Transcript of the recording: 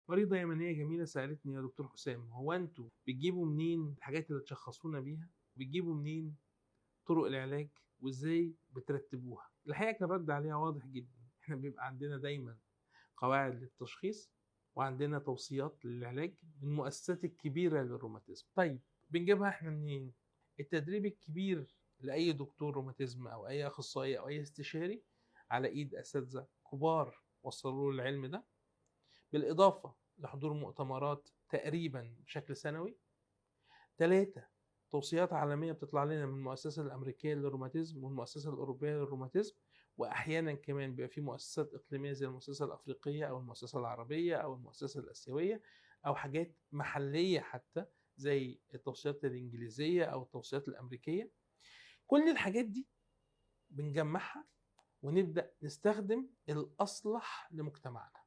مريضة يمنية جميلة سألتني: يا دكتور حسام، هو انتوا بتجيبوا منين الحاجات اللي تشخصونا بيها؟ وبتجيبوا منين طرق العلاج؟ وازاي بترتبوها؟ الحقيقة كان رد عليها واضح جدا: احنا بيبقى عندنا دايما قواعد للتشخيص، وعندنا توصيات للعلاج من المؤسسات الكبيرة للروماتيزم. طيب بنجيبها احنا منين؟ التدريب الكبير لأي دكتور روماتيزم أو أي أخصائي أو أي استشاري على إيد أساتذة كبار وصلوا له العلم ده، بالإضافة لحضور مؤتمرات تقريبا بشكل سنوي. 3، توصيات عالمية بتطلع لنا من المؤسسة الأمريكية للروماتيزم والمؤسسة الأوروبية للروماتيزم، وأحيانا كمان بيبقى في مؤسسات إقليمية زي المؤسسة الأفريقية أو المؤسسة العربية أو المؤسسة الآسيوية، أو حاجات محلية حتى زي التوصيات الإنجليزية أو التوصيات الأمريكية. كل الحاجات دي بنجمعها ونبدأ نستخدم الأصلح لمجتمعنا.